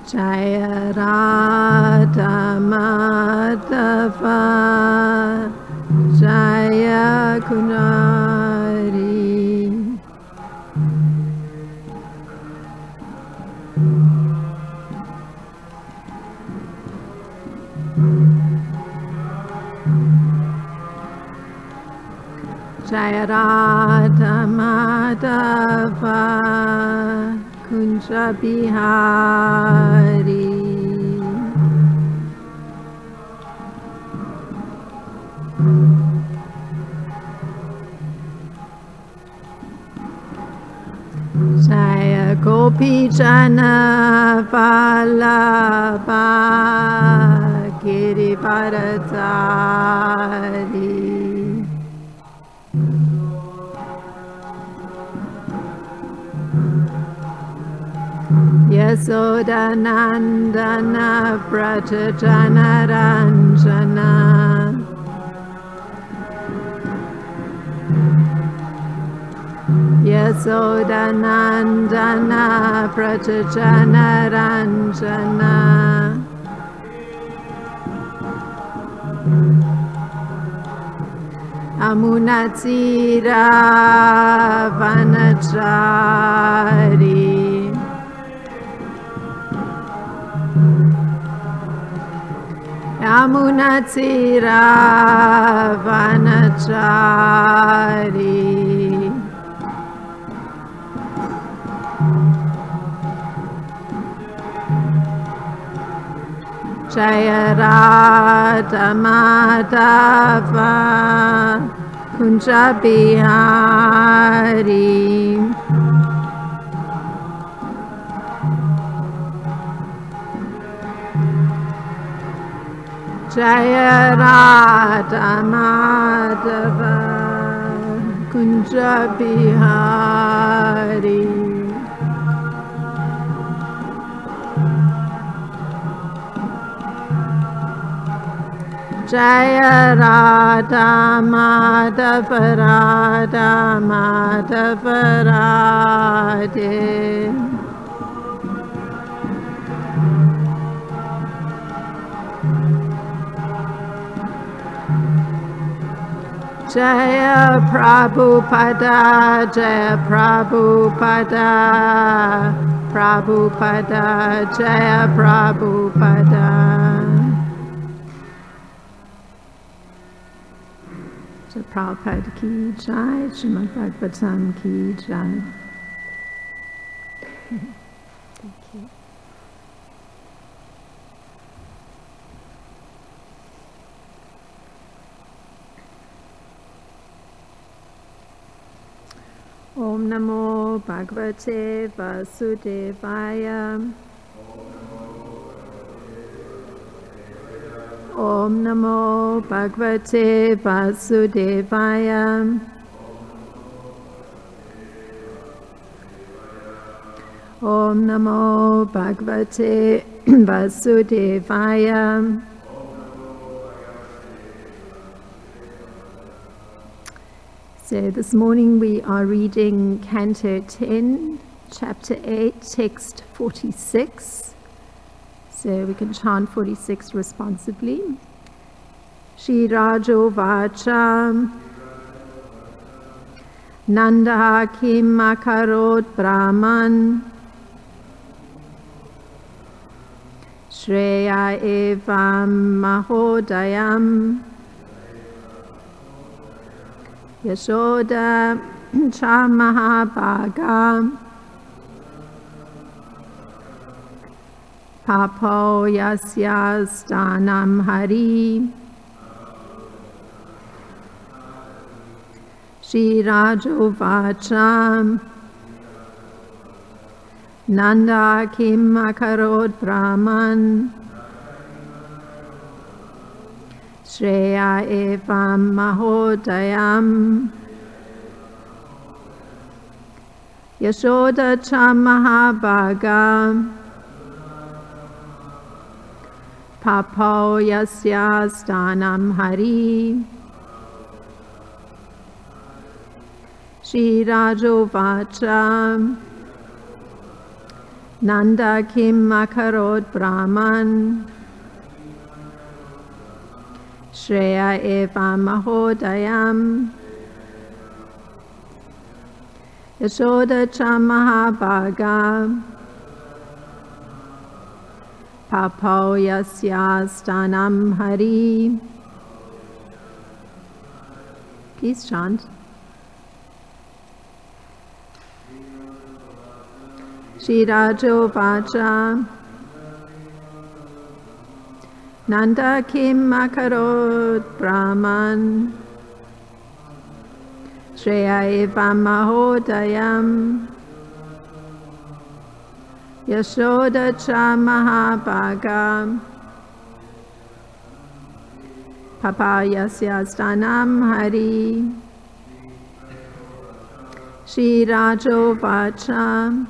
Jaya Radha Madhava Jaya Kunari Jaya Radha Madhava Kunja Bihari Jaya Gopi Jana Vallabha Girivardhari Yasodanandana Braja Janaranjana Yasodanandana Braja Janaranjana Amunatira Vanachari Yamunatira Vanachari Jaya Radha Madhava Kunja Bihari Jaya Radha Madhava Kunja Bihari Jaya Radha Madhava Radha Madhava Radhe Jaya Prabhupada Jaya Prabhupada Prabhupada Jaya Prabhupada Prabhupada ki jai, Srimad Bhagavatam ki jai. Thank you. Om Namo Bhagavate Vasudevaya. Om Namo Bhagavate Vasudevaya. Om Namo Bhagavate Vasudevaya. So this morning we are reading Canto 10, Chapter 8, Text 46. So we can chant 46 responsibly. Shri Rajo Vacha Nanda Kim Makarot Brahman Shreya Evam Mahodayam Yashoda Cha Mahabhaga Papo Yasya Stanam Hari Shri Rajo Vacha Nanda Kim Makarot Brahman Shreya Evam Mahodayam Yashoda Cha Mahabhaga Papo Yasya Stanam Hari Shri Rajo Vacha Nanda Kim Makarot Brahman Shreya Evam Mahodayam Yashoda Cha Mahabhaga Papo Yasya Stanam Hari. Please chant. Shri Rajo Vacha Nanda Kim Makarot Brahman Shreya Evam Mahodayam Yashoda Cha Mahabhaga Papa Yasya Stanam Hari. Shri Rajo Vacha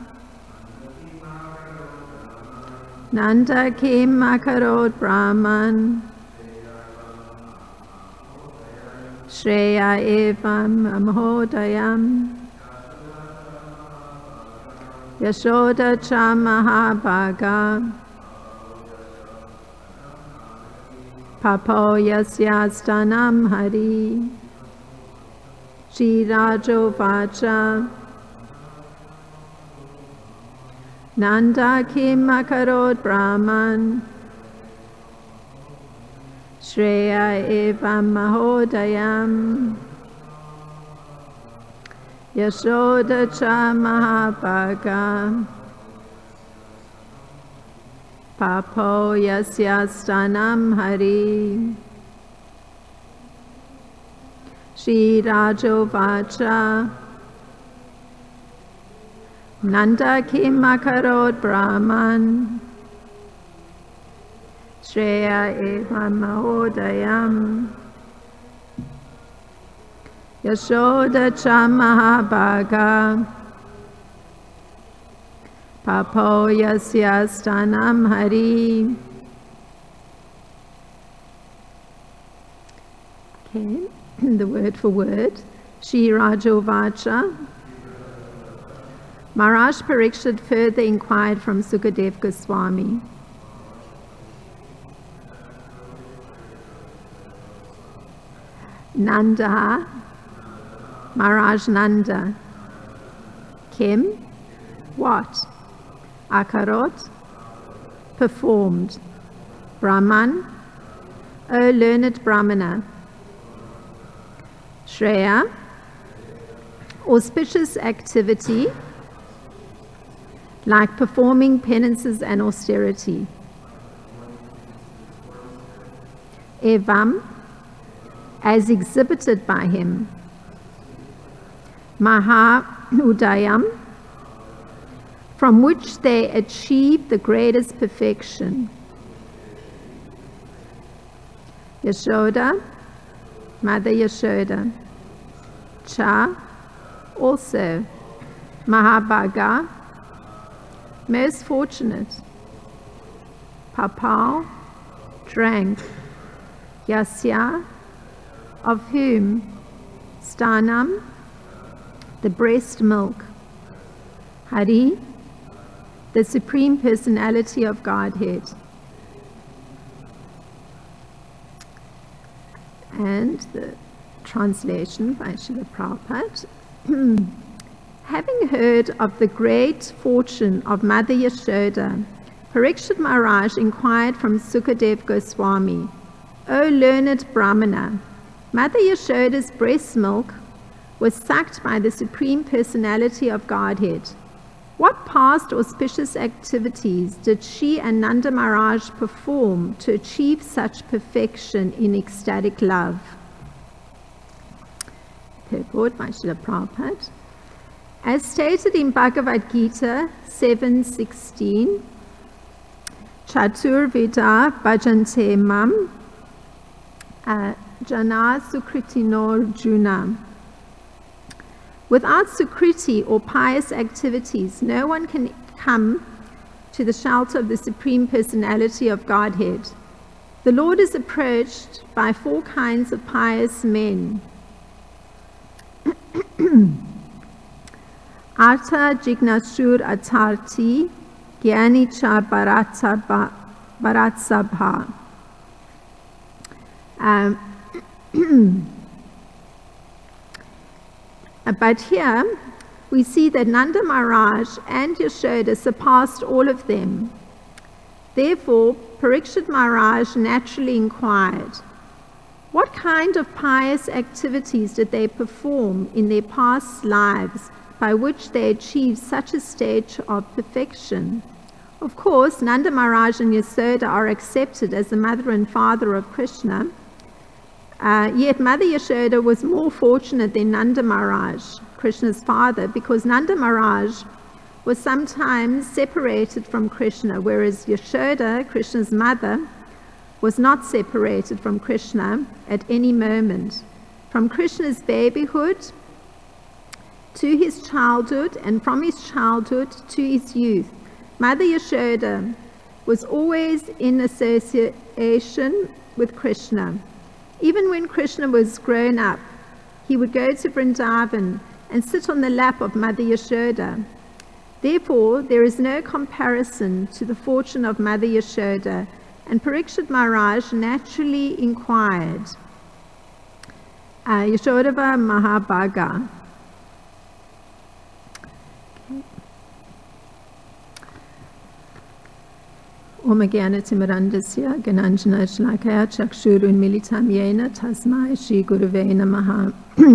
Nanda Kim Makarot Brahman Shreya Evam Mahodayam Yashoda Cha Mahabhaga Papo Yasya Stanam Hari. Shri Rajo Vacha Nanda Kim Makarot Brahman Shreya Evam Mahodayam Yashoda Cha Mahabhaga Papo Yasya Stanam Hari. Shri Rajo Vacha Nanda Kim Makarot Brahman Shreya Evam Mahodayam Yashoda Cha Mahabhaga Papo Yasya Stanam Hari. Okay, the word for word. Shri Rajo Vacha. Maharaj Parikshit further inquired from Sukadev Goswami. Nanda, Maharaj Nanda. Kim, what? Akarot, performed. Brahman, O learned Brahmana. Shreya, auspicious activity, like performing penances and austerity. Evam, as exhibited by him. Maha Udayam, from which they achieve the greatest perfection. Yashoda, Mother Yashoda. Cha, also Mahabhaga, most fortunate. Papal, drank. Yasya, of whom? Stanam, the breast milk. Hari, the Supreme Personality of Godhead. And the translation by Srila Prabhupada. Having heard of the great fortune of Mother Yashoda, Parikshit Maharaj inquired from Sukadev Goswami, O learned Brahmana, Mother Yashoda's breast milk was sucked by the Supreme Personality of Godhead. What past auspicious activities did she and Nanda Maharaj perform to achieve such perfection in ecstatic love? Purport by Srila Prabhupada. As stated in Bhagavad Gita 7:16, Chatur Vida Bhajante Mam Jana Sukritinor Juna. Without sukriti or pious activities, no one can come to the shelter of the Supreme Personality of Godhead. The Lord is approached by 4 kinds of pious men. Artha Jignasur Atarti Gyani Cha Bharatsabha. But here we see that Nanda Maharaj and Yashoda surpassed all of them. Therefore, Parikshit Maharaj naturally inquired, what kind of pious activities did they perform in their past lives by which they achieved such a stage of perfection? Of course, Nanda Maharaj and Yashoda are accepted as the mother and father of Krishna. Yet Mother Yashoda was more fortunate than Nanda Maharaj, Krishna's father, because Nanda Maharaj was sometimes separated from Krishna, whereas Yashoda, Krishna's mother, was not separated from Krishna at any moment. From Krishna's babyhood to his childhood, and from his childhood to his youth, Mother Yashoda was always in association with Krishna. Even when Krishna was grown up, he would go to Vrindavan and sit on the lap of Mother Yashoda. Therefore, there is no comparison to the fortune of Mother Yashoda, and Parikshit Maharaj naturally inquired, Yashodava Mahabhaga. Om Jnana-timirandasya Gananjana Shlakaya Chakshurun Militam Yena Tasmai Shri Guruve Namaha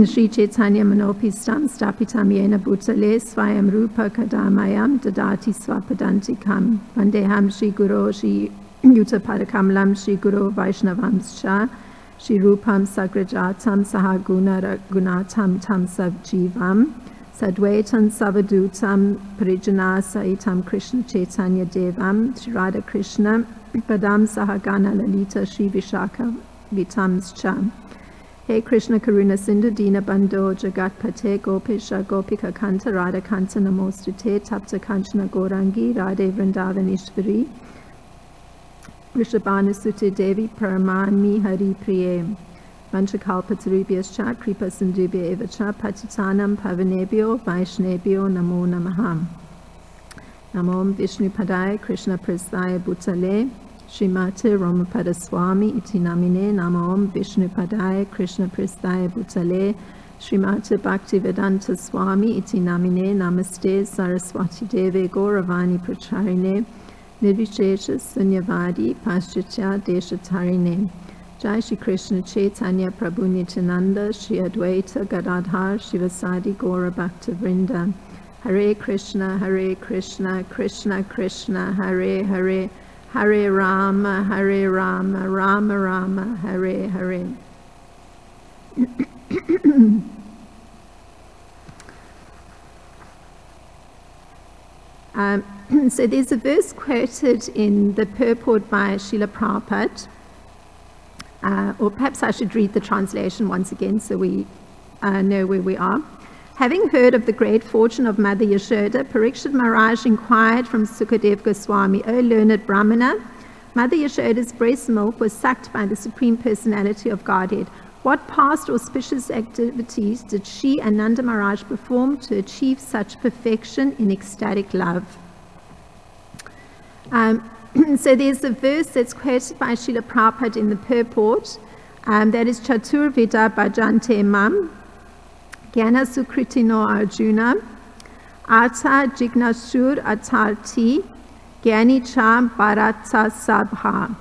Shri Chaitanya Manopistam Stapitam Yena Bhutale Swayam Rupa Kadamayam Dadati Swapadantikam Vandeham Shri Guru Shri Yutapadakamalam Shri Guru Vaishnavamscha Shri Rupam Sagrajatam Sahaguna Gunatam Tam Savjivam Sadvaitam Savadutam Parijana Saitam Krishna Chaitanya Devam Shri Radha Krishna Padam Sahagana Lalita Shri Vishaka Vitamscha. Hey Krishna Karuna Sindhu Dina Bandho Jagat Pate Gopisha Gopika Kanta Radha Kanta Namostute Tapta Kanchana Gorangi Radhe Vrindavanishvari Rishabhanu Sute Devi Paramani Hari Priye Vanchakalpatarubhyascha Kripa Sindhubhya Evacha Patitanam Pavanebhyo Vaishnebhyo Namo Namaha. Namo Vishnu Padaya Krishna Prasthaya Bhutale Srimate Romapada Swami Iti Namine. Namo Vishnu Padaya Krishna Prasthaya Bhutale Srimate Bhaktivedanta Swami Iti Namine. Namaste Saraswati Deve Gauravani Pracharine Nirvishesha Sunyavadi Paschatya Deshatarine. Jai Shri Krishna Chaitanya Prabhu Nityananda Shri Advaita Gadadhar Shivasadi Gaura Bhakta Vrinda. Hare Krishna Krishna Krishna Hare Hare Hare Rama Rama Rama Hare Hare. So there's a verse quoted in the purport by Srila Prabhupada, or perhaps I should read the translation once again so we know where we are. Having heard of the great fortune of Mother Yashoda, Parikshit Maharaj inquired from Sukadev Goswami, O learned Brahmana, Mother Yashoda's breast milk was sucked by the Supreme Personality of Godhead. What past auspicious activities did she and Nanda Maharaj perform to achieve such perfection in ecstatic love? So there's a verse that's quoted by Srila Prabhupada in the purport, that is Chatur Vida Bhajante Mam, Gyana Sukritino Arjuna, Artha Jignasur Atarti, Gyani Cha Bharata Sabha.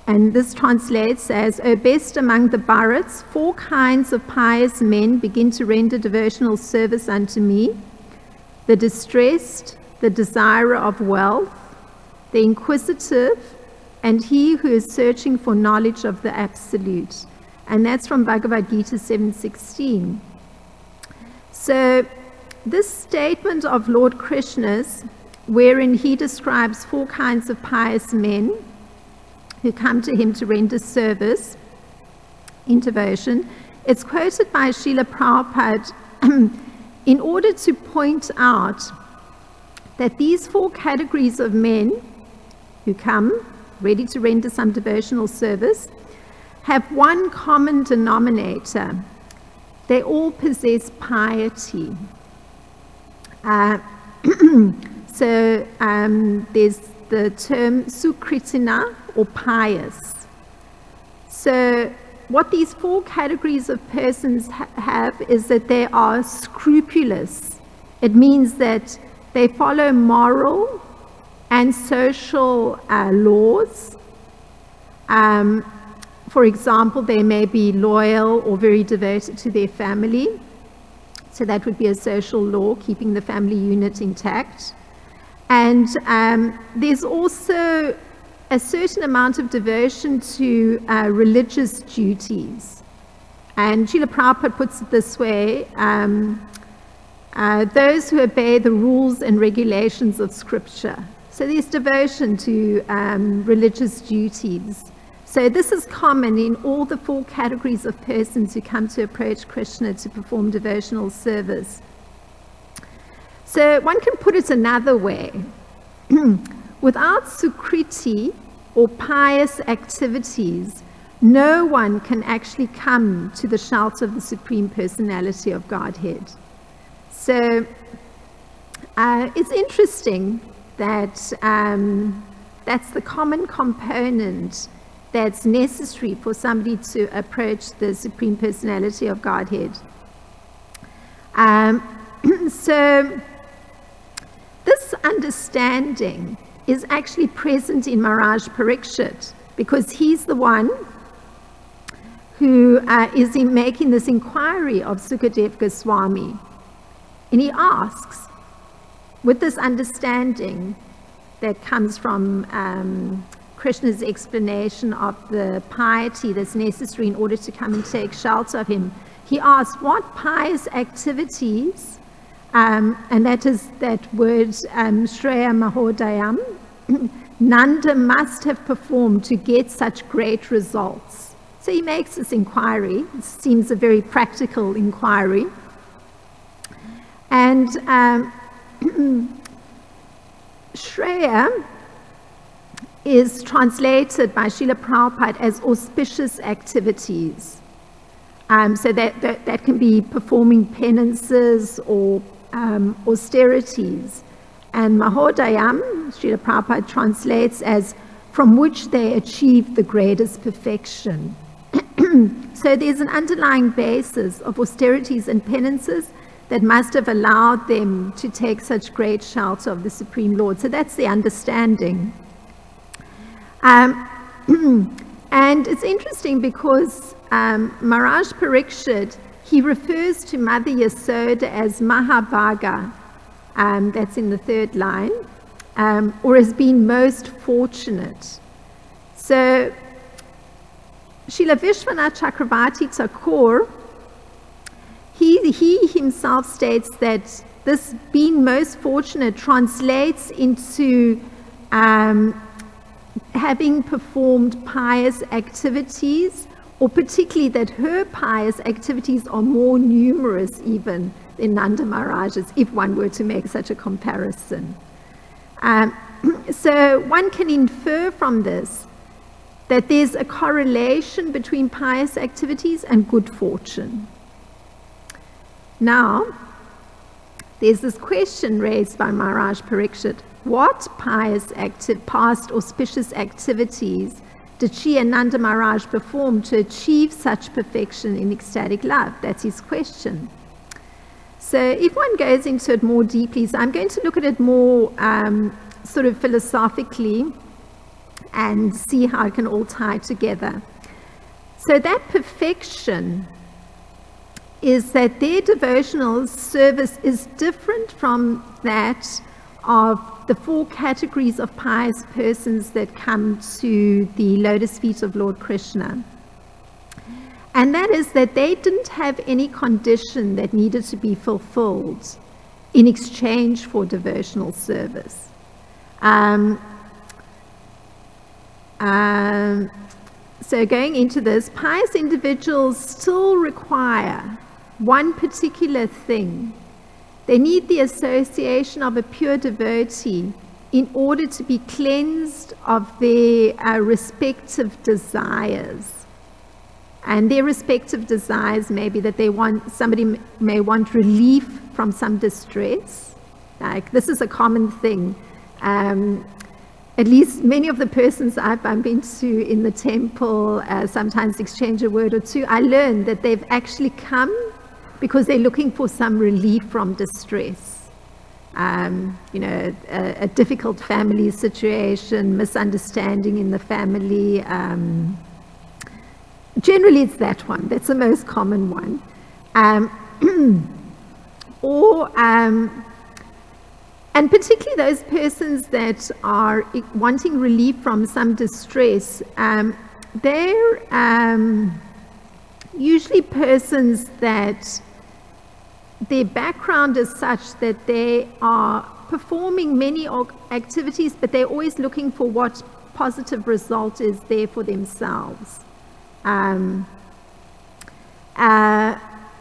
And this translates as, O best among the Bharats, 4 kinds of pious men begin to render devotional service unto me: the distressed, the desirer of wealth, the inquisitive, and he who is searching for knowledge of the Absolute. And that's from Bhagavad Gita 7:16. So this statement of Lord Krishna's, wherein he describes 4 kinds of pious men who come to him to render service in devotion, it's quoted by Srila Prabhupada in order to point out that these 4 categories of men who come ready to render some devotional service have one common denominator. They all possess piety. So there's the term sukritina, or pious. So what these 4 categories of persons have is that they are scrupulous. It means that they follow moral and social laws. For example, they may be loyal or very devoted to their family. So that would be a social law, keeping the family unit intact. And there's also a certain amount of devotion to religious duties. And Srila Prabhupada puts it this way, those who obey the rules and regulations of Scripture. So there's devotion to religious duties. So this is common in all the 4 categories of persons who come to approach Krishna to perform devotional service. So one can put it another way. Without sukriti, or pious activities, no one can actually come to the shelter of the Supreme Personality of Godhead. So it's interesting that that's the common component that's necessary for somebody to approach the Supreme Personality of Godhead. So this understanding is actually present in Maharaj Parikshit, because he's the one who is making this inquiry of Sukadev Goswami. And he asks, with this understanding that comes from Krishna's explanation of the piety that's necessary in order to come and take shelter of him, he asks, what pious activities, and that is that word Shreya Mahodayam, Nanda must have performed to get such great results. So he makes this inquiry. It seems a very practical inquiry. And Shreya is translated by Srila Prabhupada as auspicious activities. So that can be performing penances or austerities. And Mahodayam, Srila Prabhupada translates as from which they achieve the greatest perfection. So there's an underlying basis of austerities and penances that must have allowed them to take such great shelter of the Supreme Lord. So that's the understanding. And it's interesting because Maharaj Parikshit, he refers to Mother Yasoda as Mahabhaga, that's in the 3rd line, or as being most fortunate. So Srila Vishwanath Chakravarti Thakur, he himself states that this being most fortunate translates into having performed pious activities, or particularly that her pious activities are more numerous even than Nanda Maharaj's, if one were to make such a comparison. So one can infer from this that there's a correlation between pious activities and good fortune. Now, there's this question raised by Maharaj Parikshit: what pious past auspicious activities did she and Nanda Maharaj perform to achieve such perfection in ecstatic love? That's his question. So if one goes into it more deeply, so I'm going to look at it more sort of philosophically and see how it can all tie together. So that perfection is that their devotional service is different from that of the four categories of pious persons that come to the lotus feet of Lord Krishna. And that is that they didn't have any condition that needed to be fulfilled in exchange for devotional service. So going into this, pious individuals still require one particular thing. They need the association of a pure devotee in order to be cleansed of their respective desires. And their respective desires may be that somebody may want relief from some distress. Like, this is a common thing. At least many of the persons I've bumped into in the temple sometimes exchange a word or two. I learned that they've actually come because they're looking for some relief from distress. You know, a difficult family situation, misunderstanding in the family. Generally, it's that one. That's the most common one. And particularly those persons that are wanting relief from some distress, they're usually persons that their background is such that they are performing many activities, but they're always looking for what positive result is there for themselves.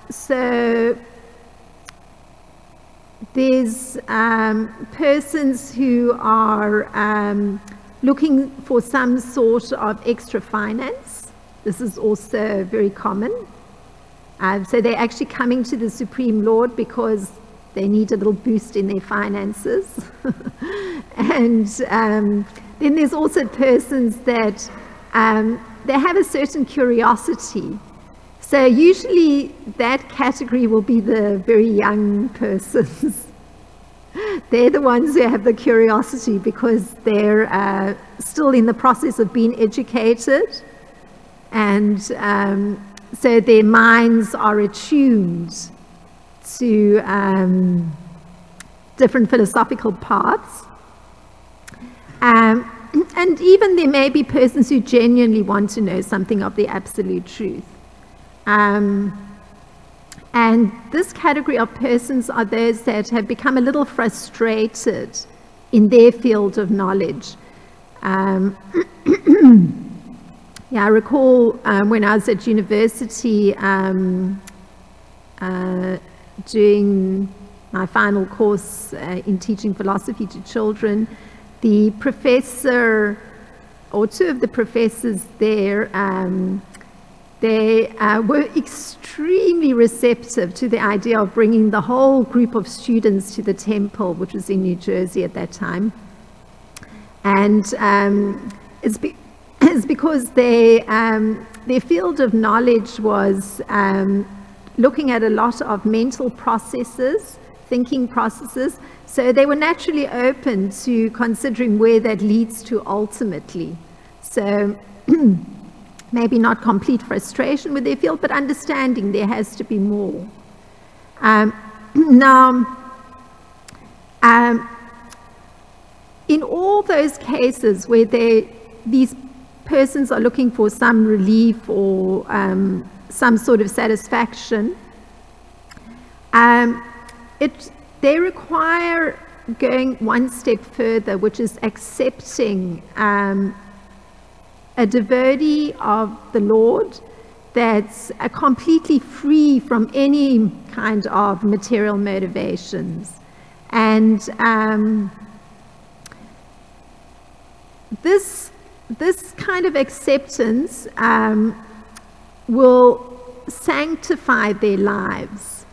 So there's persons who are looking for some sort of extra finance. This is also very common. So they're actually coming to the Supreme Lord because they need a little boost in their finances. And then there's also persons that they have a certain curiosity. So usually that category will be the very young persons. They're the ones who have the curiosity because they're still in the process of being educated, and so their minds are attuned to different philosophical paths. And even there may be persons who genuinely want to know something of the absolute truth. And this category of persons are those that have become a little frustrated in their field of knowledge. Yeah, I recall when I was at university doing my final course in teaching philosophy to children, the professor, or two of the professors there, they were extremely receptive to the idea of bringing the whole group of students to the temple, which was in New Jersey at that time. And it's because their field of knowledge was looking at a lot of mental processes, thinking processes, so they were naturally open to considering where that leads to ultimately. So maybe not complete frustration with their field, but understanding there has to be more. Now, in all those cases where these persons are looking for some relief or some sort of satisfaction, they require going one step further, which is accepting a devotee of the Lord that's completely free from any kind of material motivations. And this kind of acceptance will sanctify their lives,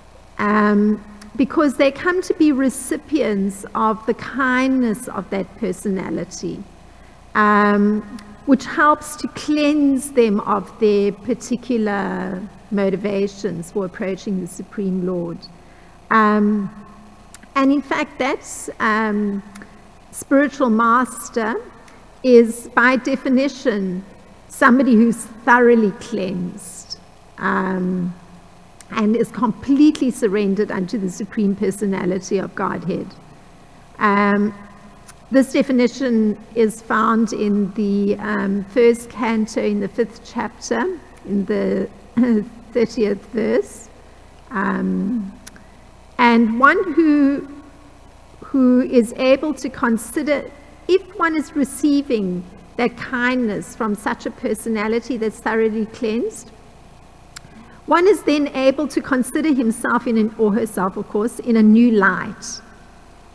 because they come to be recipients of the kindness of that personality, which helps to cleanse them of their particular motivations for approaching the Supreme Lord. And in fact, that's spiritual master is by definition somebody who's thoroughly cleansed and is completely surrendered unto the Supreme Personality of Godhead. This definition is found in the first canto in the 5th chapter, in the 30th verse. And one who is able to consider, if one is receiving that kindness from such a personality that's thoroughly cleansed, one is then able to consider himself or herself, of course, in a new light.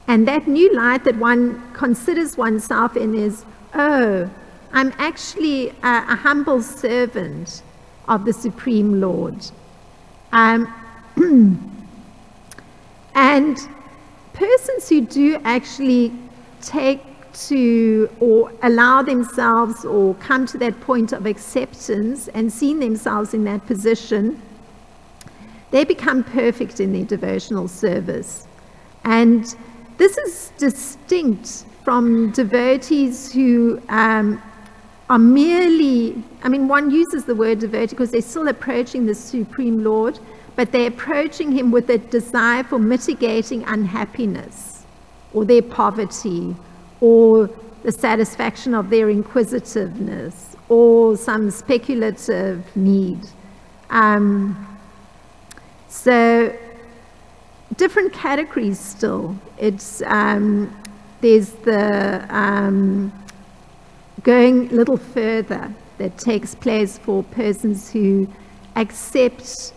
And that new light that one considers oneself in is, oh, I'm actually a humble servant of the Supreme Lord. And persons who do actually take to or allow themselves or come to that point of acceptance and seeing themselves in that position, they become perfect in their devotional service. And this is distinct from devotees who are merely, I mean, one uses the word devotee because they're still approaching the Supreme Lord, but they're approaching him with a desire for mitigating unhappiness or their poverty or the satisfaction of their inquisitiveness or some speculative need. So different categories still. It's there's the going a little further that takes place for persons who accept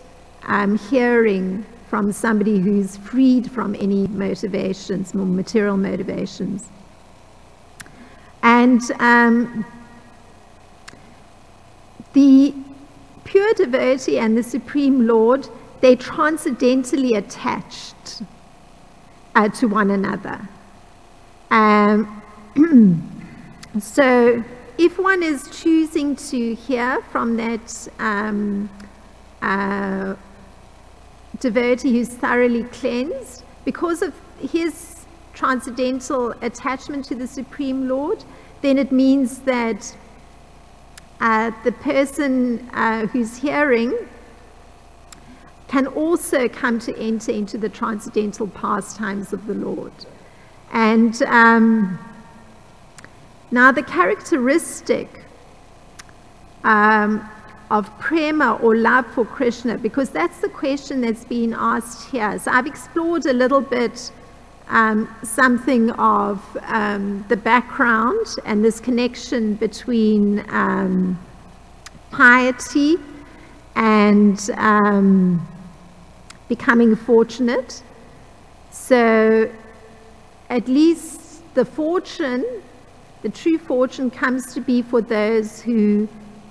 hearing from somebody who's freed from any motivations, more material motivations. And the pure devotee and the Supreme Lord, they're transcendentally attached to one another. So if one is choosing to hear from that devotee who's thoroughly cleansed, because of his transcendental attachment to the Supreme Lord, then it means that the person who's hearing can also come to enter into the transcendental pastimes of the Lord. And now the characteristic of prema or love for Krishna, because that's the question that's being asked here. So I've explored a little bit something of the background and this connection between piety and becoming fortunate. So at least the fortune, the true fortune, comes to be for those who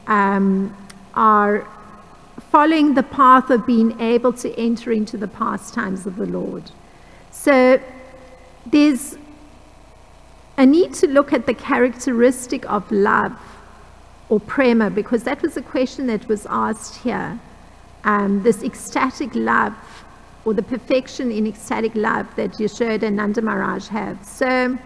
are following the path of being able to enter into the pastimes of the Lord. So there's a need to look at the characteristic of love or prema, because that was a question that was asked here. This ecstatic love, or the perfection in ecstatic love that Yashoda and Nanda Maharaj have. So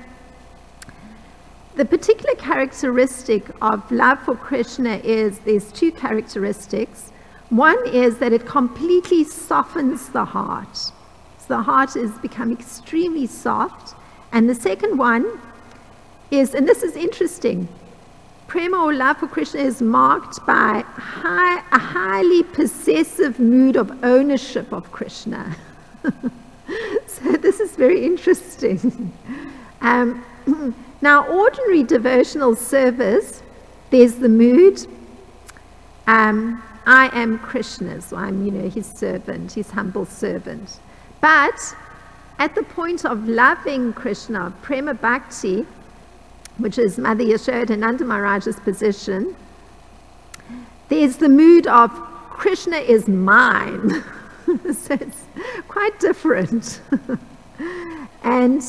the particular characteristic of love for Krishna is, there's two characteristics. One is that it completely softens the heart. So the heart has become extremely soft. And the second one is, and this is interesting, prema or love for Krishna is marked by a highly possessive mood of ownership of Krishna. So this is very interesting. Now, ordinary devotional service, there's the mood. I am Krishna's, so I'm, his servant, his humble servant. But at the point of loving Krishna, Prema Bhakti, which is Mother Yashoda and Nanda Maharaj's position, there's the mood of Krishna is mine. So it's quite different. And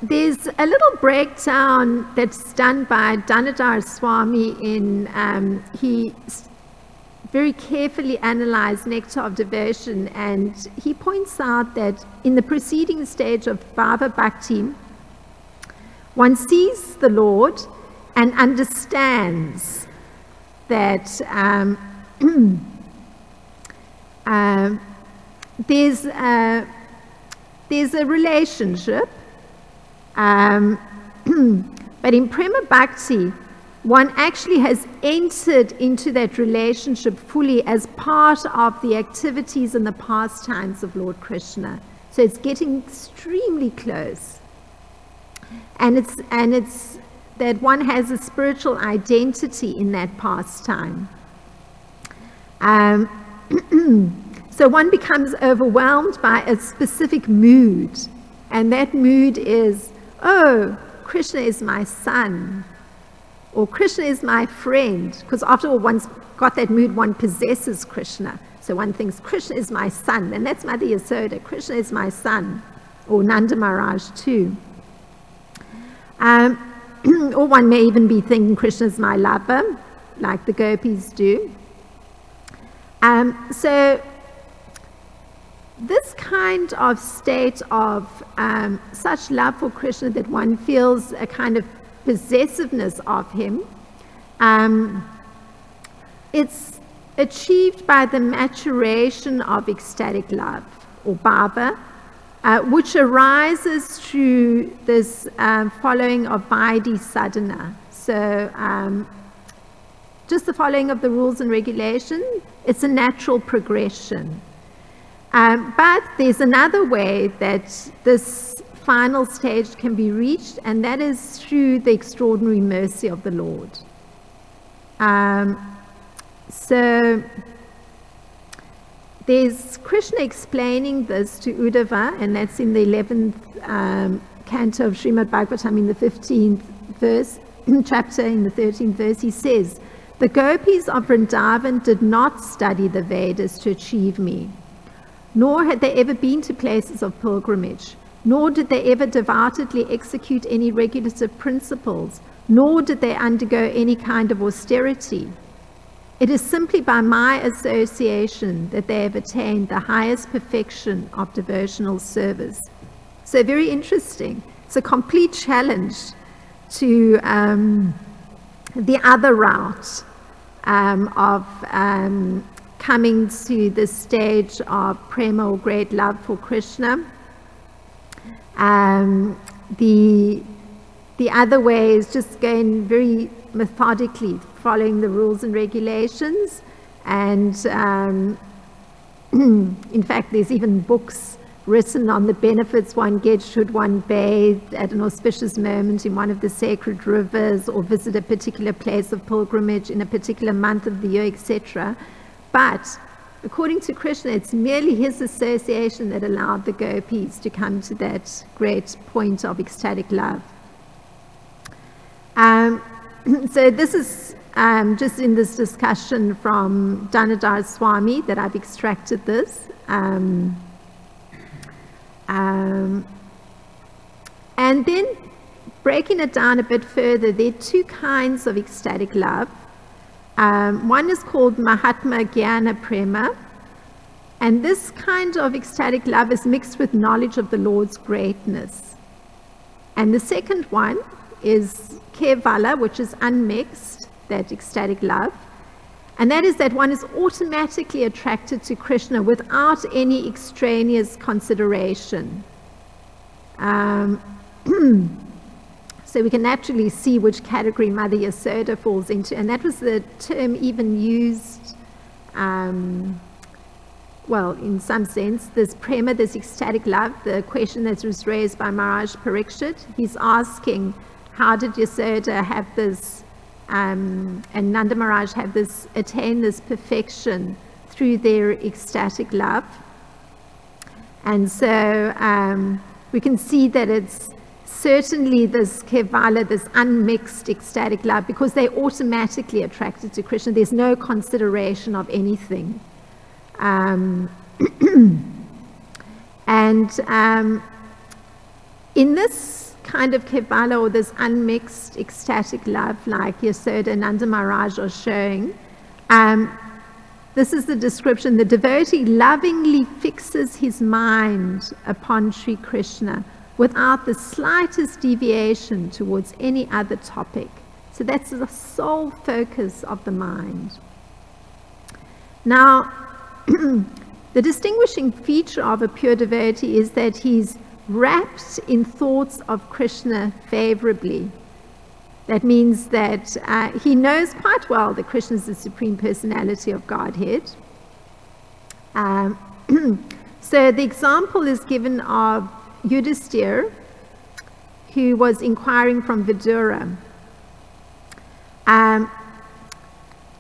there's a little breakdown that's done by Dhanadhar Swami he very carefully analyzed Nectar of Devotion, and he points out that in the preceding stage of Bhava Bhakti, one sees the Lord and understands that there's a relationship, but in Prema Bhakti, one actually has entered into that relationship fully as part of the activities and the pastimes of Lord Krishna. So it's getting extremely close. And it's that one has a spiritual identity in that pastime. So one becomes overwhelmed by a specific mood, and that mood is, oh, Krishna is my son, or Krishna is my friend, because after all, one's got that mood, one possesses Krishna. So one thinks, Krishna is my son, and that's Mother Yasoda, Krishna is my son, or Nanda Maharaj too. Or one may even be thinking Krishna is my lover, like the gopis do. So this kind of state of such love for Krishna that one feels a kind of possessiveness of him, it's achieved by the maturation of ecstatic love, or bhava, which arises through this following of Vaidhi sadhana. So just the following of the rules and regulations, it's a natural progression. But there's another way that this final stage can be reached, and that is through the extraordinary mercy of the Lord. So there's Krishna explaining this to Uddhava, and that's in the 11th canto of Srimad Bhagavatam in the 15th verse, chapter in the 13th verse. He says, "The gopis of Vrindavan did not study the Vedas to achieve me, nor had they ever been to places of pilgrimage, nor did they ever devoutly execute any regulative principles, nor did they undergo any kind of austerity. It is simply by my association that they have attained the highest perfection of devotional service." So very interesting. It's a complete challenge to the other route of coming to the stage of prema, or great love for Krishna. The other way is just going very methodically, following the rules and regulations. And in fact, there's even books written on the benefits one gets should one bathe at an auspicious moment in one of the sacred rivers, or visit a particular place of pilgrimage in a particular month of the year, etc. But according to Krishna, it's merely his association that allowed the gopis to come to that great point of ecstatic love. So this is just in this discussion from Dhanadhar Swami that I've extracted this. And then breaking it down a bit further, there are two kinds of ecstatic love. One is called Mahatma Jnana Prema, and this kind of ecstatic love is mixed with knowledge of the Lord's greatness. And the second one is Kevala, which is unmixed, that ecstatic love. And that is that one is automatically attracted to Krishna without any extraneous consideration. So we can naturally see which category Mother Yasoda falls into. And that was the term even used, well, in some sense, this prema, this ecstatic love, the question that was raised by Maharaj Parikshit. He's asking, how did Yasoda have this, and Nanda Maharaj have this, attain this perfection through their ecstatic love? And so we can see that it's certainly this kevala, this unmixed ecstatic love, because they're automatically attracted to Krishna. There's no consideration of anything. And in this kind of kevala, or this unmixed ecstatic love, like Yasoda and Nanda Maharaj are showing, this is the description: the devotee lovingly fixes his mind upon Sri Krishna without the slightest deviation towards any other topic. So that's the sole focus of the mind. Now, the distinguishing feature of a pure devotee is that he's wrapped in thoughts of Krishna favorably. That means that he knows quite well that Krishna is the Supreme Personality of Godhead. So the example is given of Yudhisthira, who was inquiring from Vidura.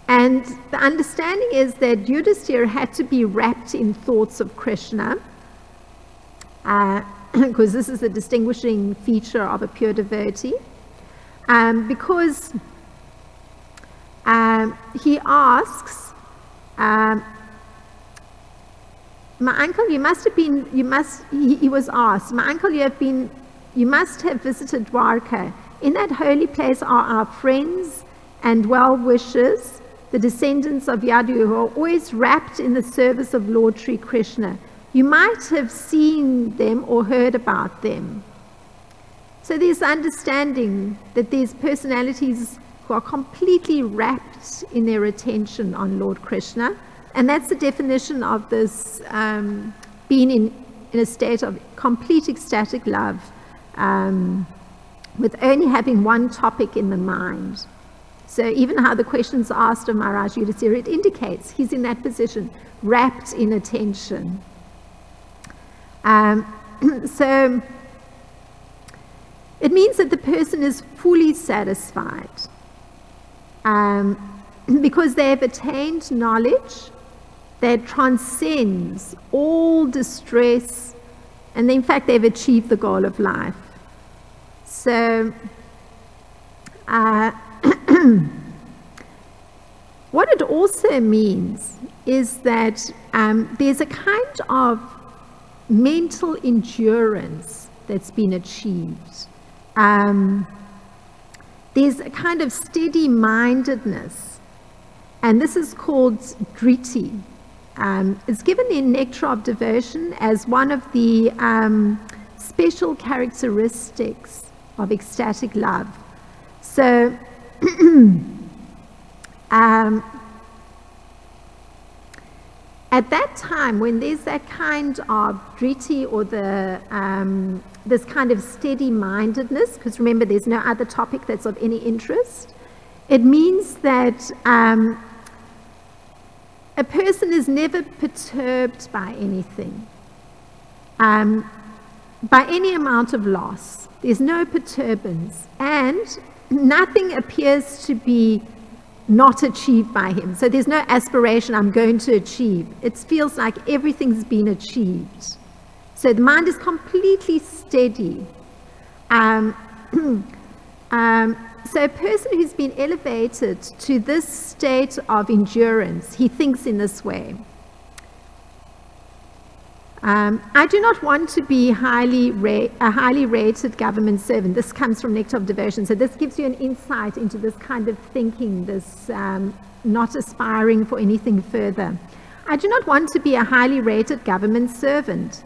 And the understanding is that Yudhisthira had to be wrapped in thoughts of Krishna, because this is a distinguishing feature of a pure devotee, because he asks, my uncle, you must have been, he was asked, my uncle, you must have visited Dwarka. In that holy place are our friends and well-wishers, the descendants of Yadu, who are always wrapped in the service of Lord Sri Krishna. You might have seen them or heard about them. So there's understanding that these personalities who are completely wrapped in their attention on Lord Krishna. And that's the definition of this being in a state of complete ecstatic love, with only having one topic in the mind. So even how the questions asked of Maharaj Yudhisthira, it indicates he's in that position, wrapped in attention. So it means that the person is fully satisfied, because they have attained knowledge that transcends all distress, and in fact they've achieved the goal of life. So what it also means is that there's a kind of mental endurance that's been achieved. There's a kind of steady-mindedness, and this is called driti. It's given in Nectar of Devotion as one of the special characteristics of ecstatic love. So at that time, when there's that kind of driti, or the this kind of steady-mindedness, because remember there's no other topic that's of any interest, it means that a person is never perturbed by anything, by any amount of loss. There's no perturbance, and nothing appears to be not achieved by him. So there's no aspiration I'm going to achieve. It feels like everything's been achieved. So the mind is completely steady. So a person who's been elevated to this state of endurance, he thinks in this way. I do not want to be a highly rated government servant. This comes from Nectar of Devotion. So this gives you an insight into this kind of thinking, this not aspiring for anything further. I do not want to be a highly rated government servant.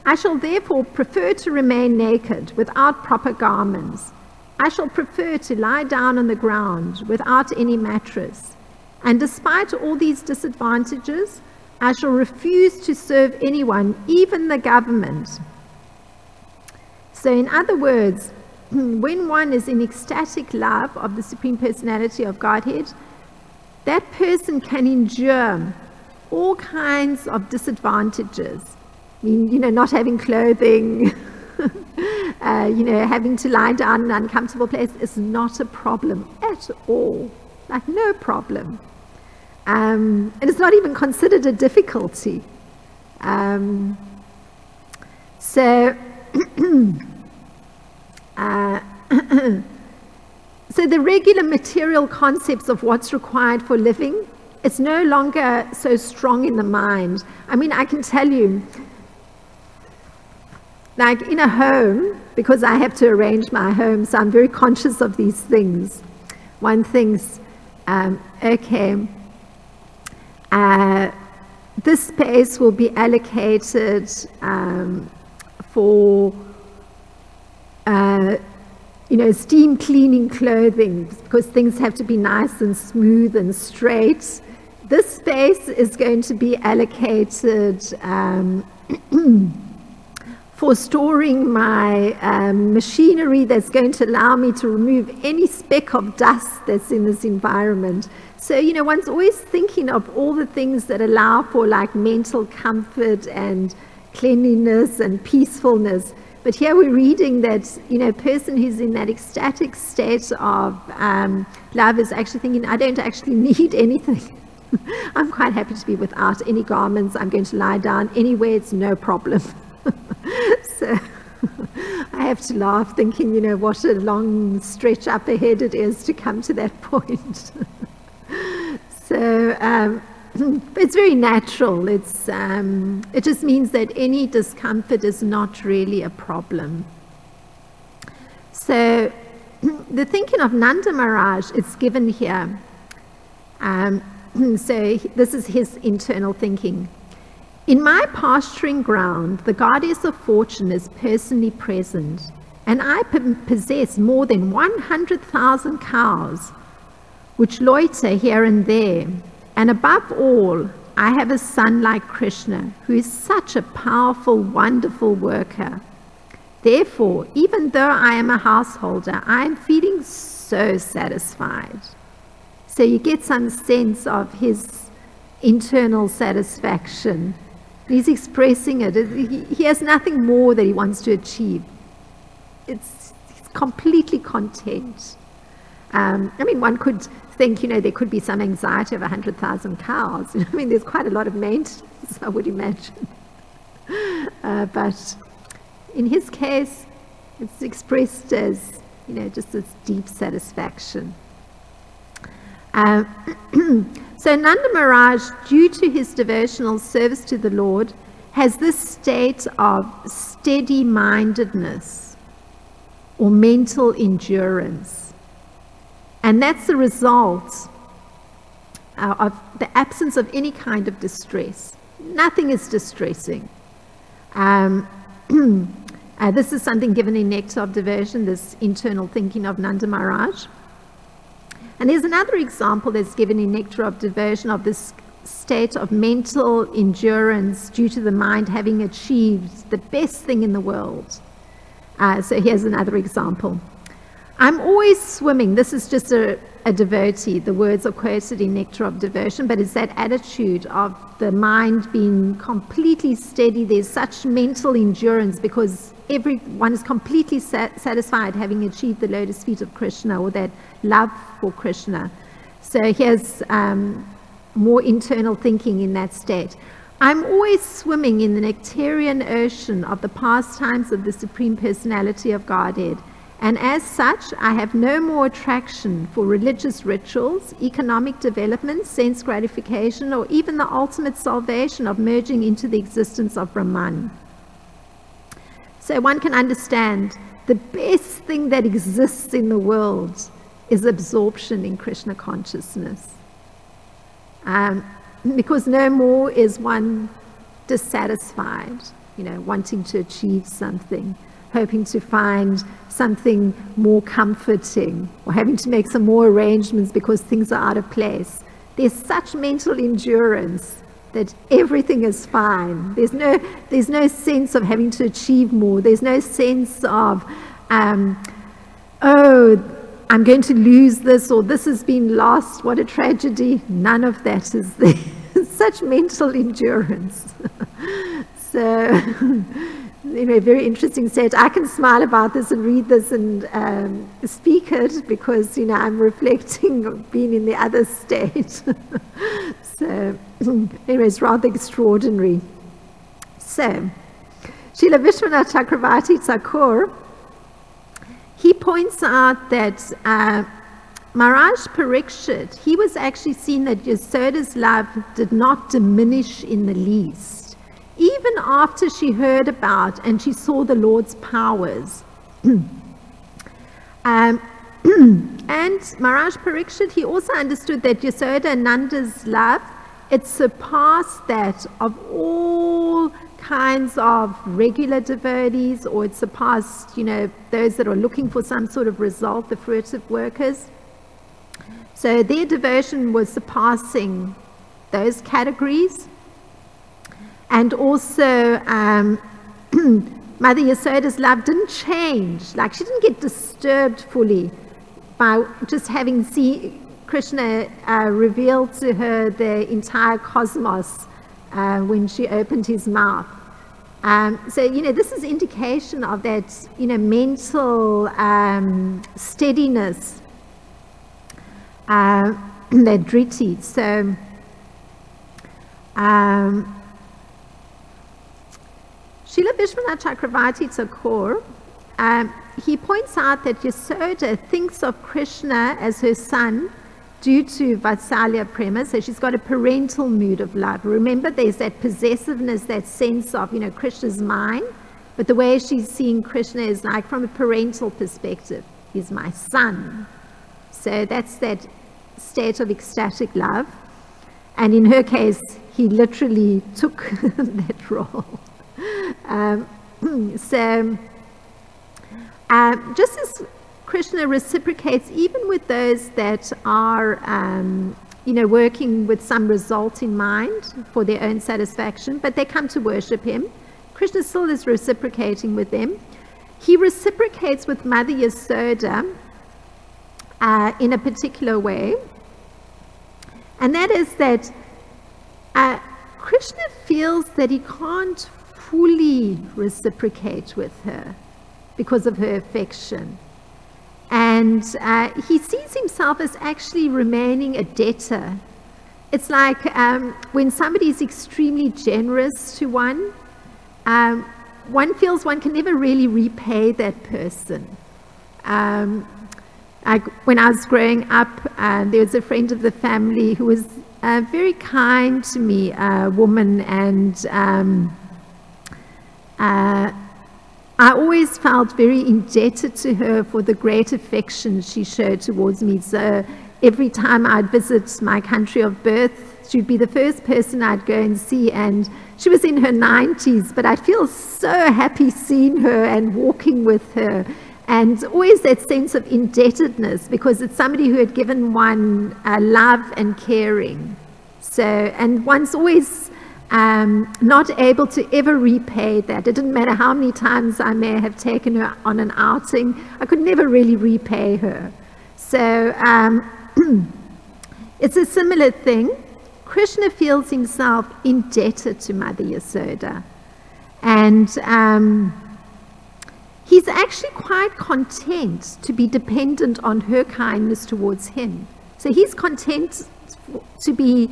I shall therefore prefer to remain naked without proper garments. I shall prefer to lie down on the ground without any mattress. And despite all these disadvantages, I shall refuse to serve anyone, even the government. So in other words, when one is in ecstatic love of the Supreme Personality of Godhead, that person can endure all kinds of disadvantages. I mean, not having clothing, having to lie down in an uncomfortable place is not a problem at all, like no problem. And it's not even considered a difficulty. So the regular material concepts of what's required for living, it's no longer so strong in the mind. I mean, I can tell you, like in a home, because I have to arrange my home, so I'm very conscious of these things. One thinks, this space will be allocated for steam cleaning clothing, because things have to be nice and smooth and straight. This space is going to be allocated for storing my machinery that's going to allow me to remove any speck of dust that's in this environment. So, one's always thinking of all the things that allow for like mental comfort and cleanliness and peacefulness. But here we're reading that, a person who's in that ecstatic state of love is actually thinking, I don't actually need anything. I'm quite happy to be without any garments. I'm going to lie down anywhere, it's no problem. So I have to laugh thinking, what a long stretch up ahead it is to come to that point. So it's very natural. It just means that any discomfort is not really a problem. So the thinking of Nanda Maharaj is given here. So this is his internal thinking. In my pasturing ground, the goddess of fortune is personally present, and I possess more than 100,000 cows, which loiter here and there. And above all, I have a son like Krishna, who is such a powerful, wonderful worker. Therefore, even though I am a householder, I am feeling so satisfied. So you get some sense of his internal satisfaction. He's expressing it. He has nothing more that he wants to achieve. He's completely content. I mean, one could think, there could be some anxiety of 100,000 cows. I mean, there's quite a lot of maintenance, I would imagine. But in his case, it's expressed as, just this deep satisfaction. So Nanda Maharaj, due to his devotional service to the Lord, has this state of steady-mindedness or mental endurance. And that's the result of the absence of any kind of distress. Nothing is distressing. This is something given in Nectar of Devotion, this internal thinking of Nanda Maharaj. And there's another example that's given in Nectar of Devotion of this state of mental endurance due to the mind having achieved the best thing in the world. So here's another example. I'm always swimming. This is just a devotee. The words are quoted in Nectar of Devotion, but it's that attitude of the mind being completely steady. There's such mental endurance because everyone is completely satisfied having achieved the lotus feet of Krishna, or that love for Krishna. So here's more internal thinking in that state. I'm always swimming in the nectarian ocean of the pastimes of the Supreme Personality of Godhead. And as such, I have no more attraction for religious rituals, economic development, sense gratification, or even the ultimate salvation of merging into the existence of Brahman. So one can understand the best thing that exists in the world is absorption in Krishna consciousness. Because no more is one dissatisfied, wanting to achieve something, hoping to find something more comforting, or having to make some more arrangements because things are out of place. There's such mental endurance that everything is fine. There's no sense of having to achieve more. There's no sense of, oh, I'm going to lose this, or this has been lost, what a tragedy. None of that is there. such mental endurance. So, anyway, very interesting state. I can smile about this and read this and speak it because, I'm reflecting on being in the other state. So, anyway, it's rather extraordinary. So, Srila Vishwanath Chakravarti Thakur, he points out that Maharaj Parikshit, he was actually seen that Yasoda's love did not diminish in the least, even after she heard about and she saw the Lord's powers. And Maharaj Parikshit, he also understood that Yasoda and Nanda's love, it surpassed that of all kinds of regular devotees, or it surpassed, those that are looking for some sort of result, the fruitive workers. So their devotion was surpassing those categories. And also, Mother Yasoda's love didn't change. Like, she didn't get disturbed fully by just having seen Krishna reveal to her the entire cosmos when she opened his mouth. So, this is indication of that, mental steadiness, that driti. So, Srila Vishwanath Chakravarti Thakur, he points out that Yasoda thinks of Krishna as her son due to Vatsalya Prema, so she's got a parental mood of love. Remember, there's that possessiveness, that sense of, Krishna's mine, but the way she's seeing Krishna is like from a parental perspective. He's my son. So that's that state of ecstatic love. And in her case, he literally took that role. Just as Krishna reciprocates even with those that are, working with some result in mind for their own satisfaction, but they come to worship him, Krishna still is reciprocating with them. He reciprocates with Mother Yasoda in a particular way, and that is that Krishna feels that he can't fully reciprocate with her because of her affection. And he sees himself as actually remaining a debtor. It's like when somebody is extremely generous to one, one feels one can never really repay that person. When I was growing up, there was a friend of the family who was very kind to me, a woman, and I always felt very indebted to her for the great affection she showed towards me. So every time I'd visit my country of birth, she'd be the first person I'd go and see, and she was in her 90s, but I'd feel so happy seeing her and walking with her, and always that sense of indebtedness because it's somebody who had given one love and caring. So, and one's always not able to ever repay that. It didn't matter how many times I may have taken her on an outing, I could never really repay her. So it's a similar thing. Krishna feels himself indebted to Mother Yasoda, and he's actually quite content to be dependent on her kindness towards him. So he's content to be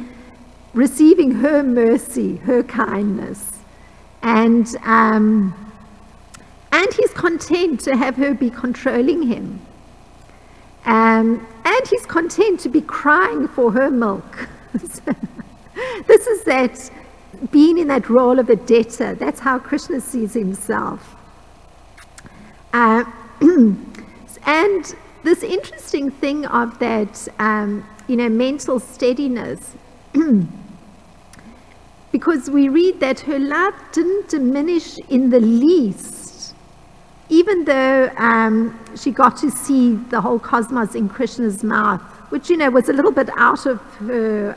receiving her mercy, her kindness, and he's content to have her be controlling him, and he's content to be crying for her milk. So, this is that being in that role of a debtor. That's how Krishna sees himself. And this interesting thing of that, mental steadiness, because we read that her love didn't diminish in the least, even though she got to see the whole cosmos in Krishna's mouth, which, was a little bit out of her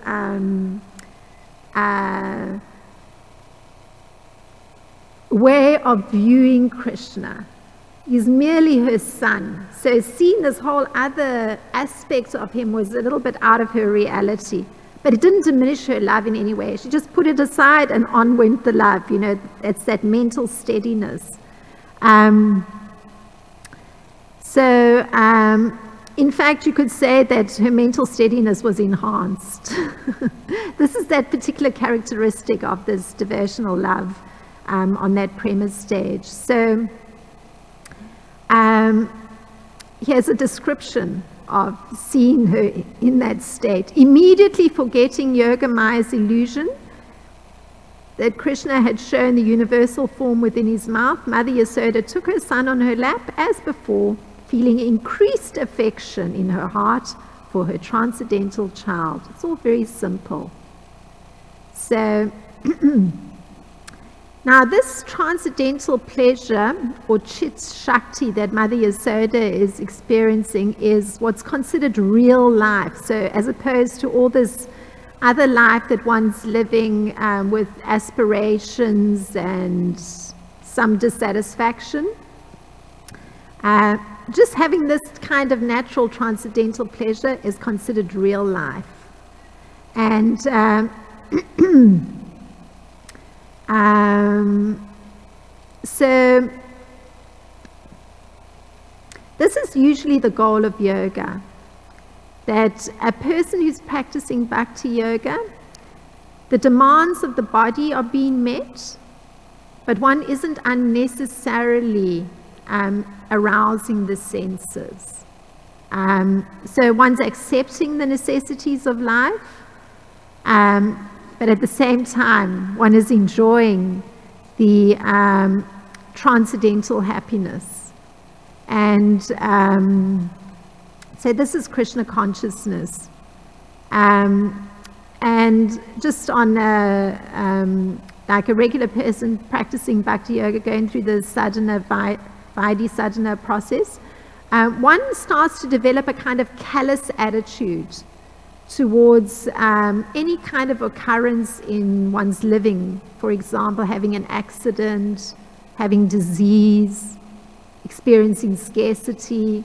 way of viewing Krishna. He's merely her son. So seeing this whole other aspect of him was a little bit out of her reality. But it didn't diminish her love in any way. She just put it aside and on went the love. You know, it's that mental steadiness. In fact, you could say that her mental steadiness was enhanced. This is that particular characteristic of this devotional love on that premise stage. So here's a description of seeing her in that state. Immediately forgetting Yoga-Maya's illusion that Krishna had shown the universal form within his mouth, Mother Yasoda took her son on her lap as before, feeling increased affection in her heart for her transcendental child. It's all very simple. So, now this transcendental pleasure or chit shakti that Mother Yasoda is experiencing is what's considered real life. So as opposed to all this other life that one's living with aspirations and some dissatisfaction, just having this kind of natural transcendental pleasure is considered real life. And so this is usually the goal of yoga, that a person who's practicing bhakti yoga, the demands of the body are being met, but one isn't unnecessarily arousing the senses. So one's accepting the necessities of life, but at the same time, one is enjoying the transcendental happiness. And so this is Krishna consciousness. And just on like a regular person practicing bhakti yoga, going through the sadhana, Vaidhi sadhana process, one starts to develop a kind of callous attitude towards any kind of occurrence in one's living. For example, having an accident, having disease, experiencing scarcity,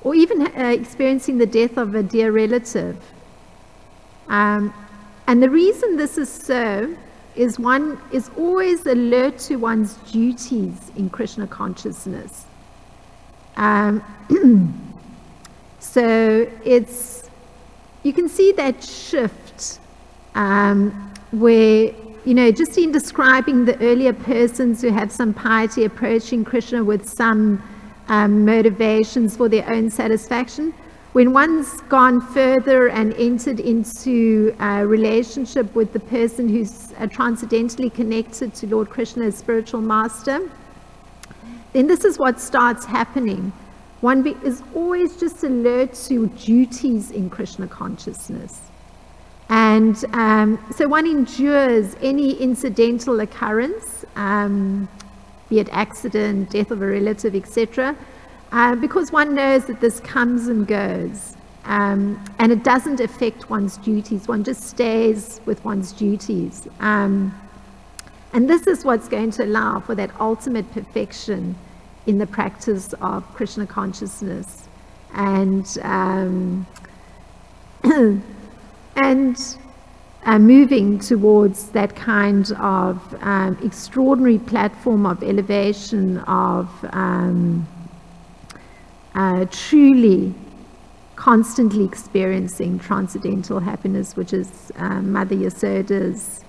or even experiencing the death of a dear relative. And the reason this is so is one is always alert to one's duties in Krishna consciousness. So you can see that shift where, you know, just in describing the earlier persons who have some piety approaching Krishna with some motivations for their own satisfaction, when one's gone further and entered into a relationship with the person who's transcendentally connected to Lord Krishna as spiritual master, then this is what starts happening. One is always just alert to duties in Krishna consciousness. And so one endures any incidental occurrence, be it accident, death of a relative, etc., because one knows that this comes and goes, and it doesn't affect one's duties. One just stays with one's duties. And this is what's going to allow for that ultimate perfection in the practice of Krishna consciousness, and moving towards that kind of extraordinary platform of elevation, of truly constantly experiencing transcendental happiness, which is Mother Yasoda's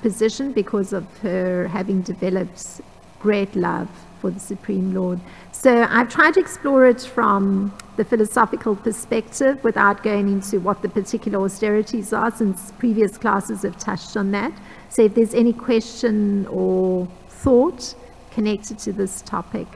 position because of her having developed great love for the Supreme Lord. So I've tried to explore it from the philosophical perspective without going into what the particular austerities are, since previous classes have touched on that. So if there's any question or thought connected to this topic.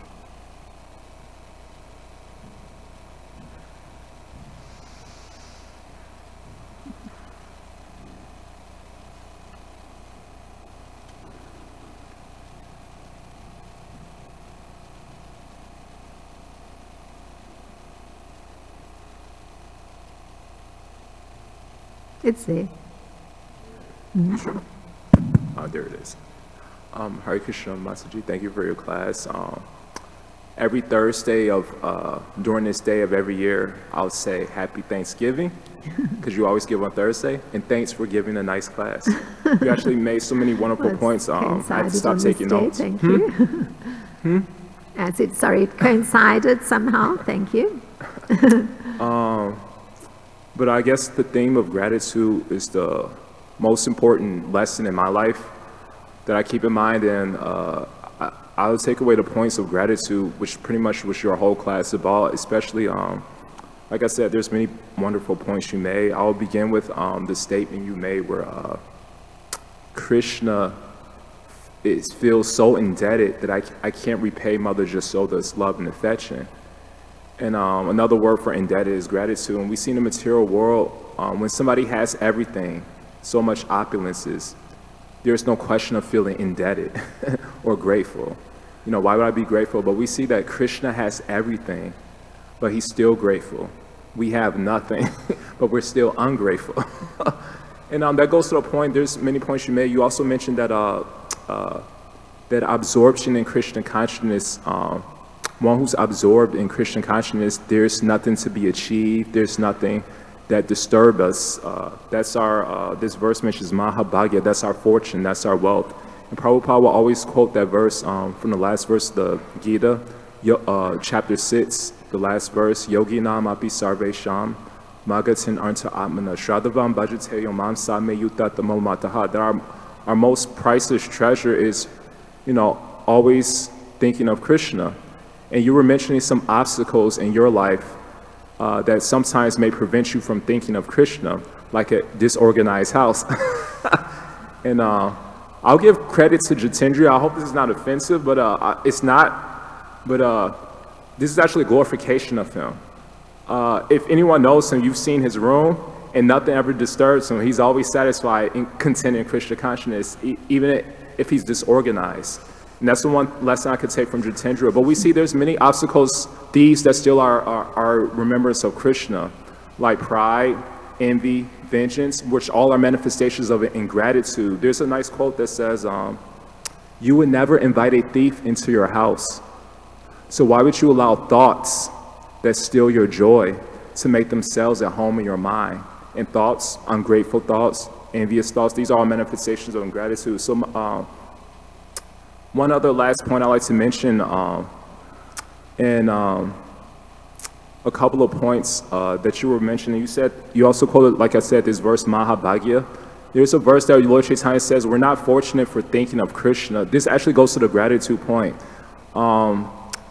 It's there. Sure. There it is. Hare Krishna, Masaji, thank you for your class. every Thursday of, during this day of every year, I'll say Happy Thanksgiving, because you always give on Thursday, and thanks for giving a nice class. You actually made so many wonderful points. I had to stop taking notes. Thank you. Sorry, it coincided somehow. Thank you. But I guess the theme of gratitude is the most important lesson in my life that I keep in mind, and I'll take away the points of gratitude, which pretty much was your whole class about, especially, like I said, there's many wonderful points you made. I'll begin with the statement you made where Krishna feels so indebted that I can't repay Mother Jasoda's love and affection. And another word for indebted is gratitude. And we see in the material world, when somebody has everything, so much opulences, there's no question of feeling indebted or grateful. You know, why would I be grateful? But we see that Krishna has everything, but he's still grateful. We have nothing, but we're still ungrateful. And that goes to the point, there's many points you made. You also mentioned that that absorption in Krishna consciousness, one who's absorbed in Krishna consciousness, there's nothing to be achieved, there's nothing that disturb us. That's our, this verse mentions Mahabhagya, that's our fortune, that's our wealth. And Prabhupada will always quote that verse from the last verse of the Gita, chapter 6, the last verse, Yogi Nam Api Sarve Sham, Magatin Arnta Atmana, Shradhavam Bhajateyo Mam Same Yutatamo Mataha. That our most priceless treasure is, you know, always thinking of Krishna. And you were mentioning some obstacles in your life that sometimes may prevent you from thinking of Krishna, like a disorganized house. And I'll give credit to Jitendra. I hope this is not offensive, but it's not. But this is actually a glorification of him. If anyone knows him, you've seen his room, and nothing ever disturbs him. He's always satisfied and content in Krishna consciousness, even if he's disorganized. And that's the one lesson I could take from Jitendra. But we see there's many obstacles, thieves that still are our remembrance of Krishna, like pride, envy, vengeance, which all are manifestations of ingratitude. There's a nice quote that says, you would never invite a thief into your house. So why would you allow thoughts that steal your joy to make themselves at home in your mind? And thoughts, ungrateful thoughts, envious thoughts, these are all manifestations of ingratitude. So one other last point I'd like to mention, and a couple of points that you were mentioning. You said, you also quoted, like I said, this verse, Mahabhagya. There's a verse that Lord Chaitanya says, we're not fortunate for thinking of Krishna. This actually goes to the gratitude point.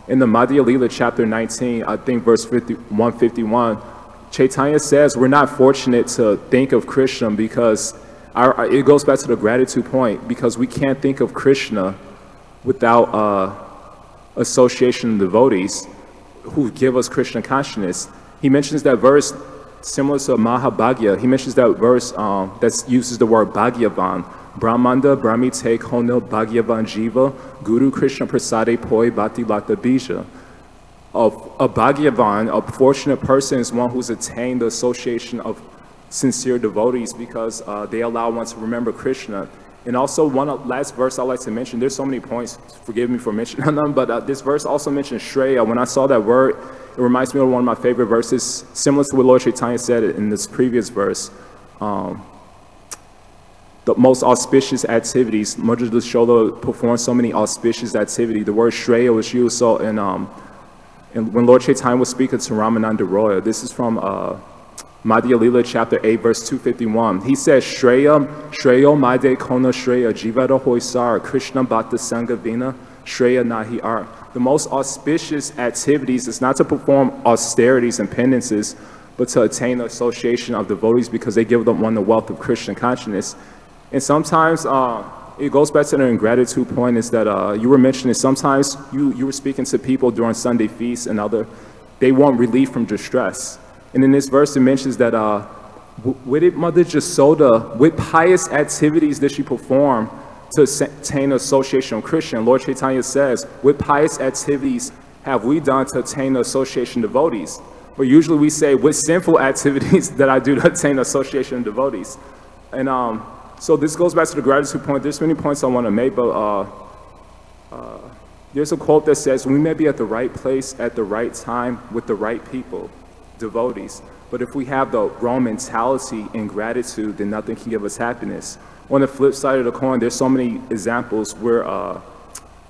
In the Madhya Lila chapter 19, I think verse 151, Chaitanya says we're not fortunate to think of Krishna because it goes back to the gratitude point, because we can't think of Krishna without association of devotees who give us Krishna consciousness. He mentions that verse similar to Mahabhagya. He mentions that verse that uses the word Bhagyavan. Brahmanda Brahmite Konil Bhagyavan Jiva Guru Krishna Prasade Poi Bhati Lata Bija. A Bhagyavan, a fortunate person, is one who's attained the association of sincere devotees because they allow one to remember Krishna. And also one last verse I'd like to mention, there's so many points, forgive me for mentioning them, but this verse also mentions Shreya. When I saw that word, it reminds me of one of my favorite verses, similar to what Lord Chaitanya said in this previous verse. The most auspicious activities, Mother Jashoda performed so many auspicious activities. The word Shreya was used so and when Lord Chaitanya was speaking to Ramananda Roy, this is from Madhya Lila chapter 8 verse 251. He says, Shreya, Shreyo Made Kona Shreya, Jivada Hoisar, Krishna Bhakta Sanghavina, Shreya Nahi Ar. The most auspicious activities is not to perform austerities and penances, but to attain the association of devotees because they give them one the wealth of Krishna consciousness. And sometimes it goes back to the ingratitude point, is that you were mentioning sometimes you were speaking to people during Sunday feasts and they want relief from distress. And in this verse, it mentions that with Mother Jasoda, with pious activities that she performed to attain association of Krishna, Lord Chaitanya says, what pious activities have we done to attain association of devotees? But usually we say, what sinful activities that I do to attain association of devotees? And so this goes back to the gratitude point. There's many points I want to make, but There's a quote that says, we may be at the right place at the right time with the right people, devotees, but if we have the wrong mentality and gratitude, then nothing can give us happiness. On the flip side of the coin, there's so many examples where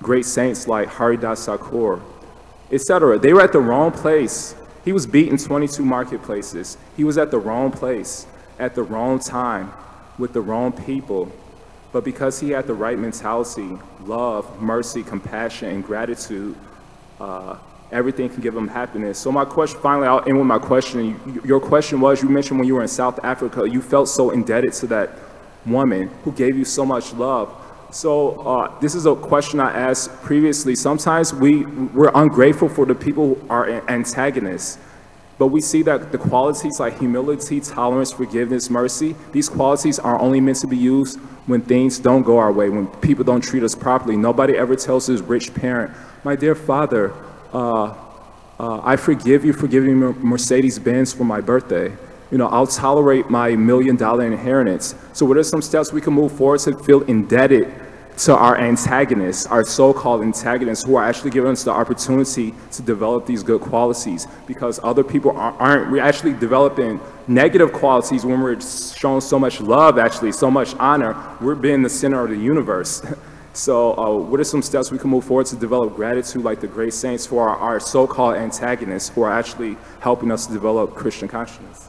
great saints like Haridas Thakur, etc., they were at the wrong place. He was beaten 22 marketplaces. He was at the wrong place at the wrong time with the wrong people. But because he had the right mentality, love, mercy, compassion, and gratitude, everything can give him happiness. So my question, finally, I'll end with my question. Your question was, you mentioned when you were in South Africa, you felt so indebted to that woman who gave you so much love. So this is a question I asked previously. Sometimes we're ungrateful for the people who are antagonists. But we see that the qualities like humility, tolerance, forgiveness, mercy, these qualities are only meant to be used when things don't go our way, when people don't treat us properly. Nobody ever tells his rich parent, my dear father, I forgive you for giving me a Mercedes-Benz for my birthday. You know, I'll tolerate my $1 million inheritance. So what are some steps we can move forward to feel indebted to our antagonists, our so-called antagonists, who are actually giving us the opportunity to develop these good qualities? Because other people aren't, we're actually developing negative qualities when we're showing so much love, actually, so much honor. We're being the center of the universe. So what are some steps we can move forward to develop gratitude like the great saints for our so-called antagonists who are actually helping us to develop Christian consciousness?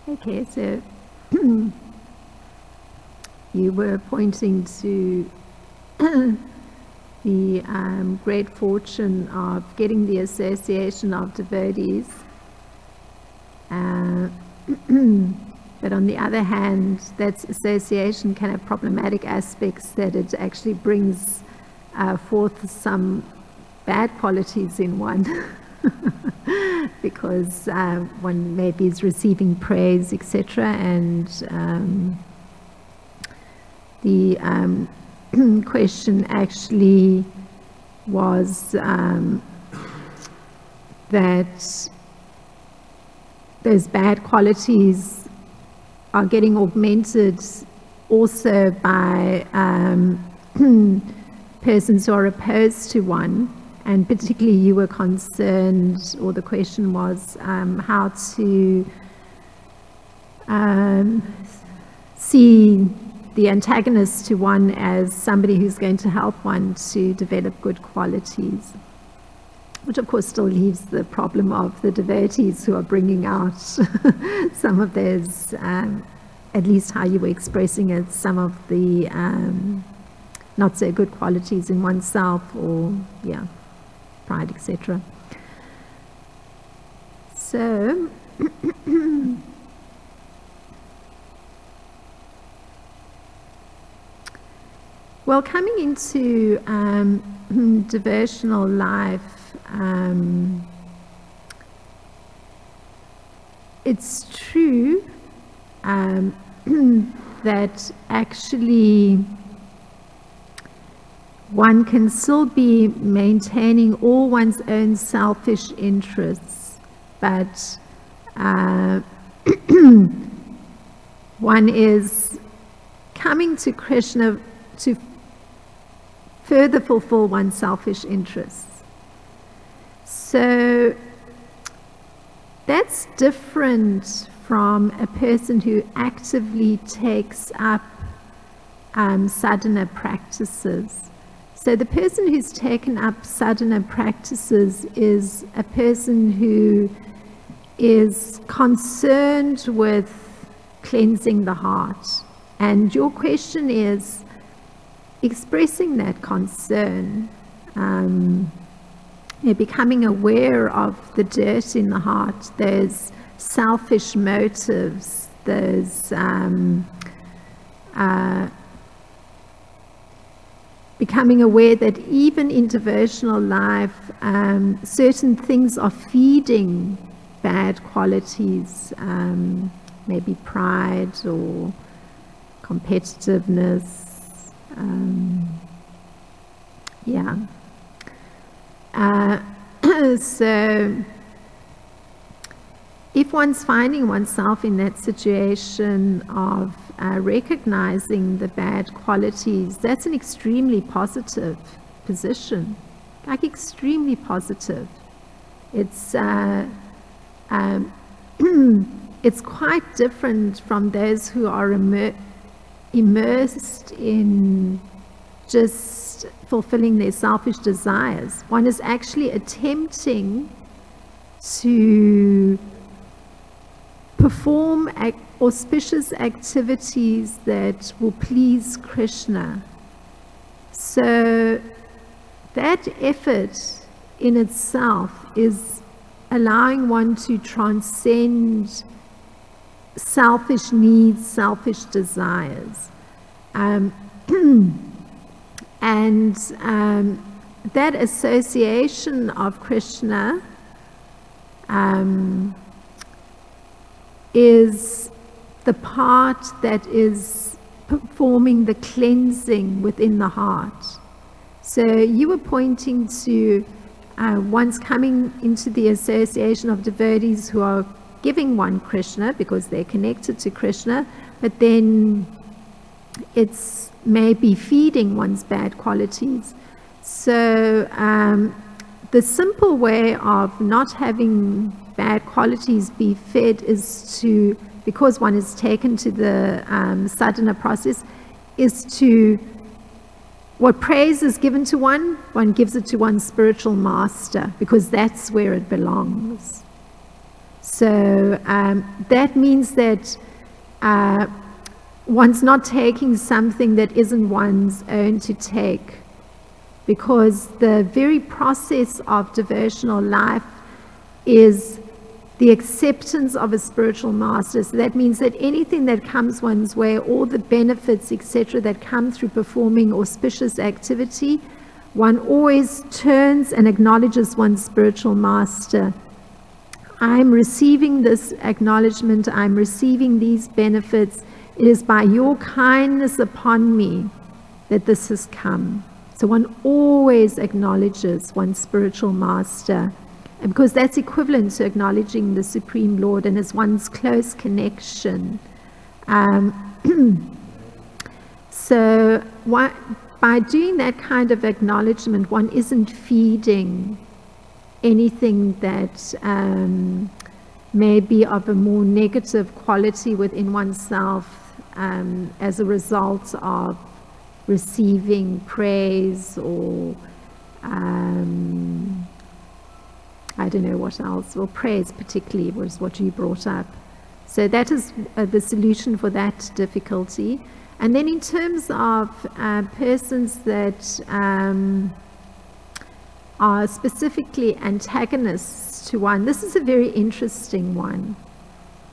Okay, so you were pointing to the great fortune of getting the association of devotees. But on the other hand, that association can have problematic aspects, that it actually brings forth some bad qualities in one. Because one maybe is receiving praise, etc. And the question actually was that those bad qualities are getting augmented also by persons who are opposed to one. And particularly you were concerned, or the question was, how to see the antagonist to one as somebody who's going to help one to develop good qualities. Which of course still leaves the problem of the devotees who are bringing out some of those, at least how you were expressing it, some of the not so good qualities in oneself, or yeah, pride, etc. So well, coming into devotional life, it's true that actually one can still be maintaining all one's own selfish interests, but one is coming to Krishna to further fulfill one's selfish interests. So that's different from a person who actively takes up sadhana practices. So the person who's taken up sadhana practices is a person who is concerned with cleansing the heart. And your question is expressing that concern, becoming aware of the dirt in the heart, those selfish motives, those becoming aware that even in devotional life, certain things are feeding bad qualities, maybe pride or competitiveness. So if one's finding oneself in that situation of recognizing the bad qualities, that's an extremely positive position, like extremely positive. It's it's quite different from those who are immersed in just fulfilling their selfish desires. One is actually attempting to perform auspicious activities that will please Krishna. So that effort in itself is allowing one to transcend selfish needs, selfish desires. And that association of Krishna is the part that is performing the cleansing within the heart. So you were pointing to one's coming into the association of devotees who are giving one Krishna because they're connected to Krishna, but then it's maybe feeding one's bad qualities. So the simple way of not having bad qualities be fed is to, because one is taken to the sadhana process, is to, what praise is given to one gives it to one's spiritual master, because that's where it belongs. So that means that one's not taking something that isn't one's own to take, because the very process of devotional life is the acceptance of a spiritual master. So that means that anything that comes one's way, all the benefits, etc., that come through performing auspicious activity, one always turns and acknowledges one's spiritual master. I'm receiving this acknowledgement, I'm receiving these benefits. It is by your kindness upon me that this has come. So one always acknowledges one's spiritual master, and because that's equivalent to acknowledging the Supreme Lord and is one's close connection. So by doing that kind of acknowledgement, one isn't feeding anything that may be of a more negative quality within oneself as a result of receiving praise or I don't know what else. Well, praise particularly was what you brought up. So that is the solution for that difficulty. And then in terms of persons that are specifically antagonists to one, this is a very interesting one.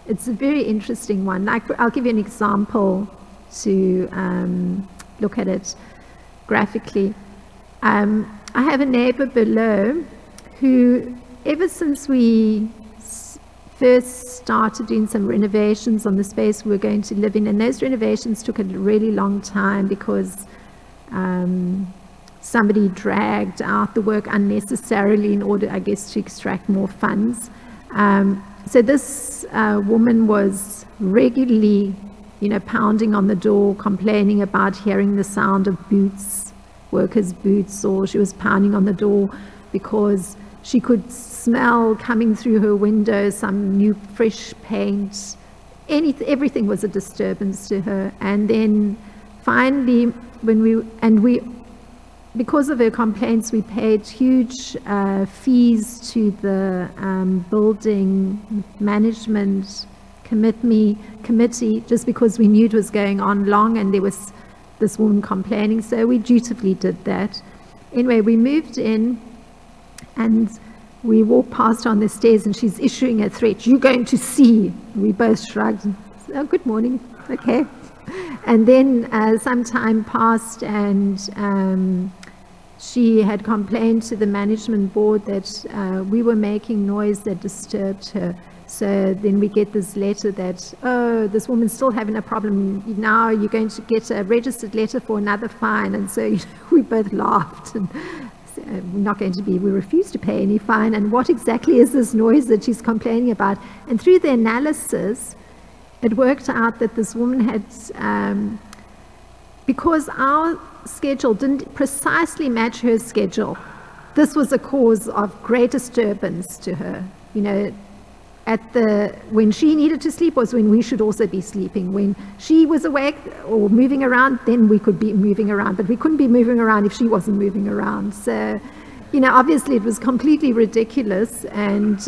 It's a very interesting one. Like, I'll give you an example to look at it graphically. I have a neighbor below who, ever since we first started doing some renovations on the space we were going to live in, and those renovations took a really long time because somebody dragged out the work unnecessarily in order, I guess, to extract more funds. So this woman was regularly, pounding on the door, complaining about hearing the sound of boots, workers' boots, or she was pounding on the door because she could smell coming through her window some new fresh paint. Everything was a disturbance to her. And then finally, because of her complaints, we paid huge fees to the building management committee just because we knew it was going on long and there was this woman complaining. So we dutifully did that. Anyway, we moved in and we walked past on the stairs and she's issuing a threat. "You're going to see." We both shrugged. "Oh, good morning." Okay. And then some time passed and she had complained to the management board that we were making noise that disturbed her. So then we get this letter that, "Oh, this woman's still having a problem. Now you're going to get a registered letter for another fine." And so we both laughed and said, we refuse to pay any fine, and what exactly is this noise that she's complaining about? And through the analysis, it worked out that this woman had, because our schedule didn't precisely match her schedule, this was a cause of great disturbance to her. You know, when she needed to sleep was when we should also be sleeping. When she was awake or moving around, then we could be moving around, but we couldn't be moving around if she wasn't moving around. So, you know, obviously it was completely ridiculous, and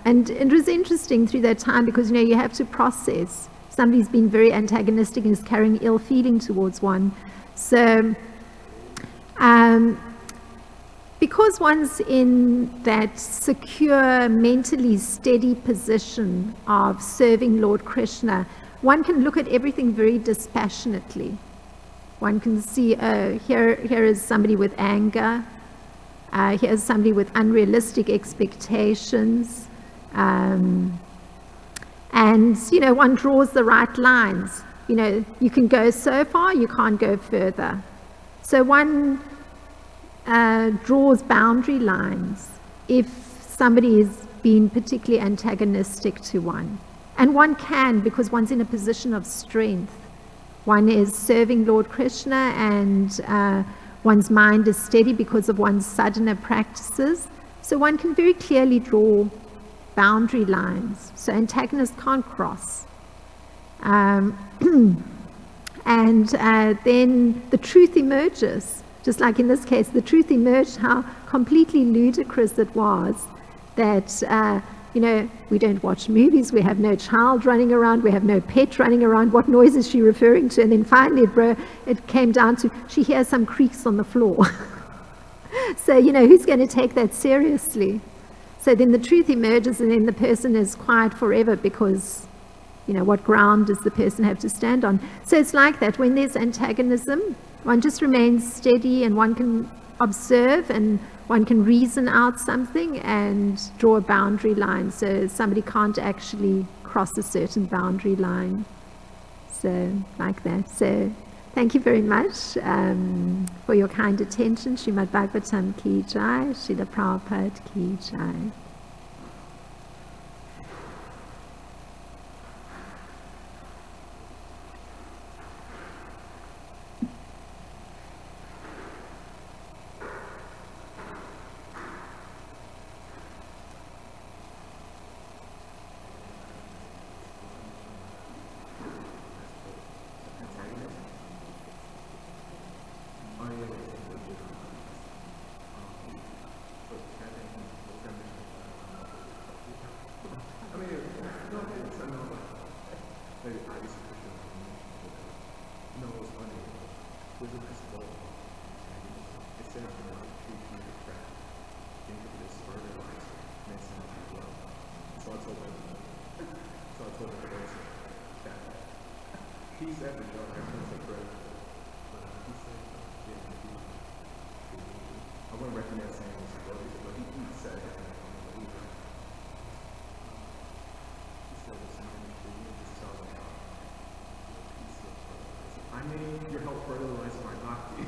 it was interesting through that time because, you know, you have to process. Somebody's been very antagonistic and is carrying ill feeling towards one. So, because one's in that secure, mentally steady position of serving Lord Krishna, one can look at everything very dispassionately. One can see, here is somebody with anger, here's somebody with unrealistic expectations, and, you know, one draws the right lines. You know, you can go so far, you can't go further. So one draws boundary lines if somebody is being particularly antagonistic to one. And one can, because one's in a position of strength. One is serving Lord Krishna, and one's mind is steady because of one's sadhana practices. So one can very clearly draw boundary lines, so antagonists can't cross. And then the truth emerges. Just like in this case, the truth emerged how completely ludicrous it was that, you know, we don't watch movies, we have no child running around, we have no pet running around, what noise is she referring to? And then finally it came down to, she hears some creaks on the floor. So, you know, who's going to take that seriously? So then the truth emerges, and then the person is quiet forever because, you know, what ground does the person have to stand on? So it's like that. When there's antagonism, one just remains steady, and one can observe, and one can reason out something and draw a boundary line. So somebody can't actually cross a certain boundary line. So like that. So thank you very much for your kind attention. Srimad Bhagavatam ki jai, Srila Prabhupada ki jai. I need your help fertilize my bhakti.